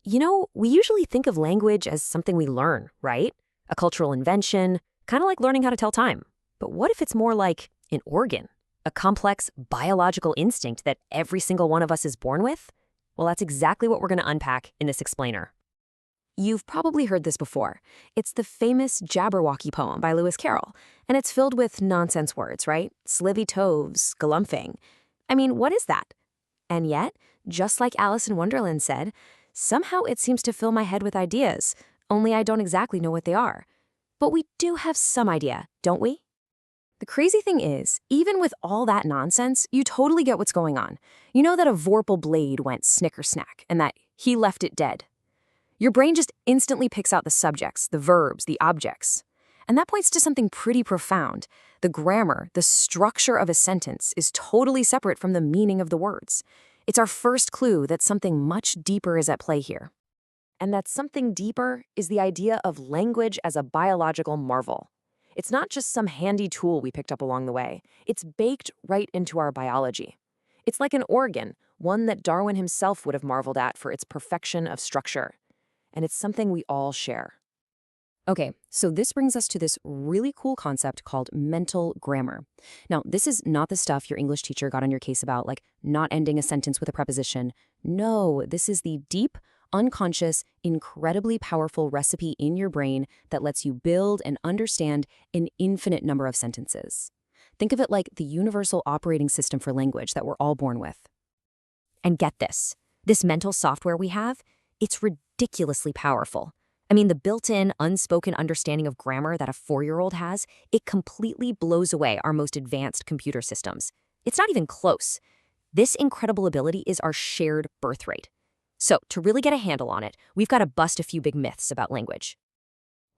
We usually think of language as something we learn, right? A cultural invention, kind of like learning how to tell time. But what if it's more like an organ, a complex biological instinct that every single one of us is born with? Well, that's exactly what we're going to unpack in this explainer. You've probably heard this before. It's the famous Jabberwocky poem by Lewis Carroll, and it's filled with nonsense words, right? Slivy toves, galumphing. I mean, what is that? And yet, just like Alice in Wonderland said, somehow it seems to fill my head with ideas, only I don't exactly know what they are. But we do have some idea, don't we? The crazy thing is, even with all that nonsense, you totally get what's going on. You know that a Vorpal blade went snicker-snack, and that he left it dead. Your brain just instantly picks out the subjects, the verbs, the objects. And that points to something pretty profound. The grammar, the structure of a sentence, is totally separate from the meaning of the words. It's our first clue that something much deeper is at play here. And that something deeper is the idea of language as a biological marvel. It's not just some handy tool we picked up along the way. It's baked right into our biology. It's like an organ, one that Darwin himself would have marveled at for its perfection of structure. And it's something we all share. Okay, so this brings us to this really cool concept called mental grammar. Now, this is not the stuff your English teacher got on your case about, like not ending a sentence with a preposition. No, this is the deep, unconscious, incredibly powerful recipe in your brain that lets you build and understand an infinite number of sentences. Think of it like the universal operating system for language that we're all born with. And get this mental software we have, it's ridiculously powerful. I mean, the built-in, unspoken understanding of grammar that a 4-year-old has, it completely blows away our most advanced computer systems. It's not even close. This incredible ability is our shared birthright. So, to really get a handle on it, we've got to bust a few big myths about language.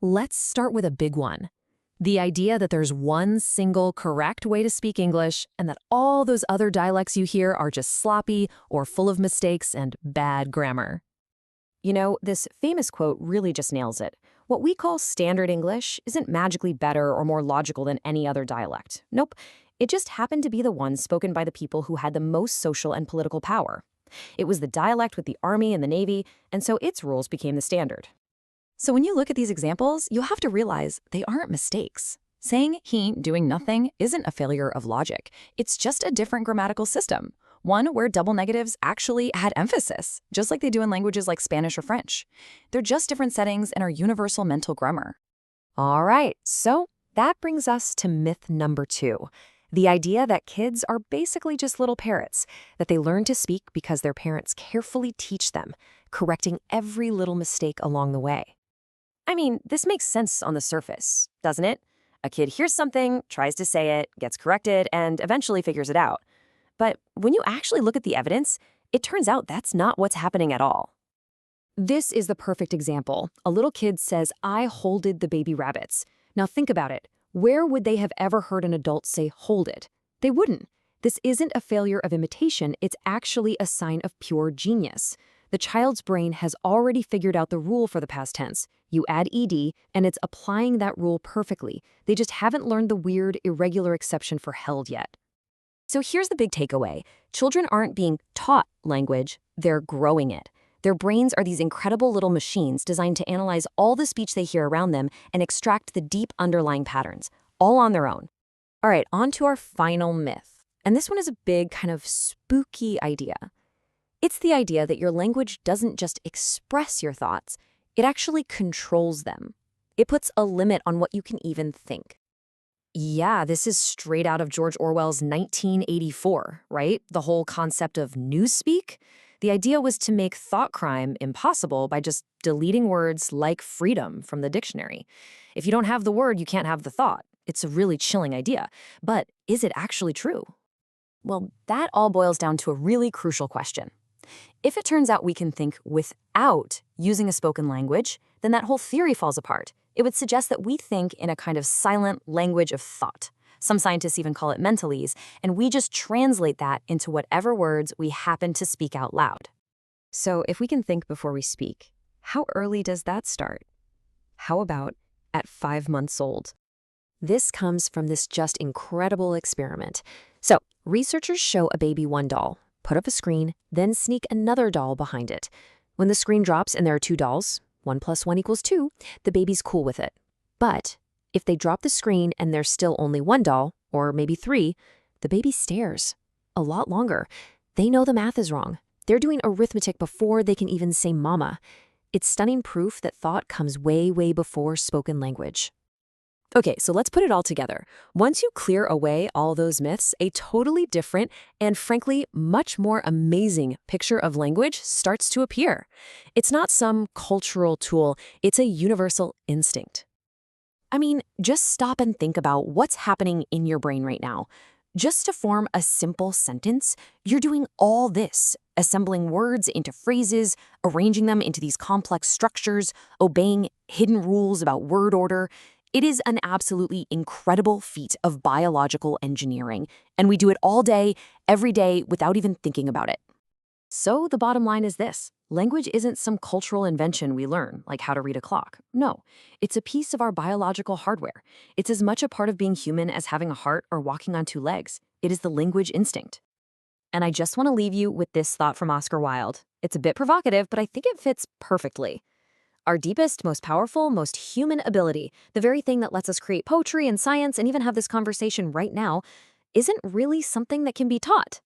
Let's start with a big one. The idea that there's one single correct way to speak English and that all those other dialects you hear are just sloppy or full of mistakes and bad grammar. This famous quote really just nails it. What we call standard English isn't magically better or more logical than any other dialect. Nope, it just happened to be the one spoken by the people who had the most social and political power. It was the dialect with the army and the navy, and so its rules became the standard. So when you look at these examples, you'll have to realize they aren't mistakes. Saying he doing nothing isn't a failure of logic. It's just a different grammatical system. One where double negatives actually had emphasis, just like they do in languages like Spanish or French. They're just different settings in our universal mental grammar. All right, so that brings us to myth number 2. The idea that kids are basically just little parrots, that they learn to speak because their parents carefully teach them, correcting every little mistake along the way. I mean, this makes sense on the surface, doesn't it? A kid hears something, tries to say it, gets corrected, and eventually figures it out. But when you actually look at the evidence, it turns out that's not what's happening at all. This is the perfect example. A little kid says, "I holded the baby rabbits." Now think about it. Where would they have ever heard an adult say hold it? They wouldn't. This isn't a failure of imitation, it's actually a sign of pure genius. The child's brain has already figured out the rule for the past tense. You add ed, and it's applying that rule perfectly. They just haven't learned the weird, irregular exception for held yet. So here's the big takeaway. Children aren't being taught language, they're growing it. Their brains are these incredible little machines designed to analyze all the speech they hear around them and extract the deep underlying patterns, all on their own. All right, on to our final myth. And this one is a big, kind of spooky idea. It's the idea that your language doesn't just express your thoughts, it actually controls them. It puts a limit on what you can even think. Yeah, this is straight out of George Orwell's 1984, right? The whole concept of newspeak. The idea was to make thought crime impossible by just deleting words like freedom from the dictionary. If you don't have the word, you can't have the thought. It's a really chilling idea. But is it actually true? Well, that all boils down to a really crucial question. If it turns out we can think without using a spoken language, then that whole theory falls apart. It would suggest that we think in a kind of silent language of thought. Some scientists even call it Mentalese, and we just translate that into whatever words we happen to speak out loud. So if we can think before we speak, how early does that start? How about at 5 months old? This comes from this just incredible experiment. So researchers show a baby one doll, put up a screen, then sneak another doll behind it. When the screen drops and there are two dolls, 1 plus 1 equals 2, the baby's cool with it. But if they drop the screen and there's still only one doll, or maybe 3, the baby stares a lot longer. They know the math is wrong. They're doing arithmetic before they can even say mama. It's stunning proof that thought comes way, way before spoken language. Okay, so let's put it all together. Once you clear away all those myths, a totally different and frankly much more amazing picture of language starts to appear. It's not some cultural tool, it's a universal instinct. I mean, just stop and think about what's happening in your brain right now. Just to form a simple sentence, you're doing all this, assembling words into phrases, arranging them into these complex structures, obeying hidden rules about word order. It is an absolutely incredible feat of biological engineering, and we do it all day, every day, without even thinking about it. So the bottom line is this. Language isn't some cultural invention we learn, like how to read a clock. No, it's a piece of our biological hardware. It's as much a part of being human as having a heart or walking on 2 legs. It is the language instinct. And I just want to leave you with this thought from Oscar Wilde. It's a bit provocative, but I think it fits perfectly. Our deepest, most powerful, most human ability, the very thing that lets us create poetry and science and even have this conversation right now, isn't really something that can be taught.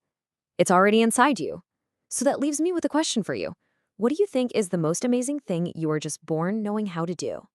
It's already inside you. So that leaves me with a question for you. What do you think is the most amazing thing you are just born knowing how to do?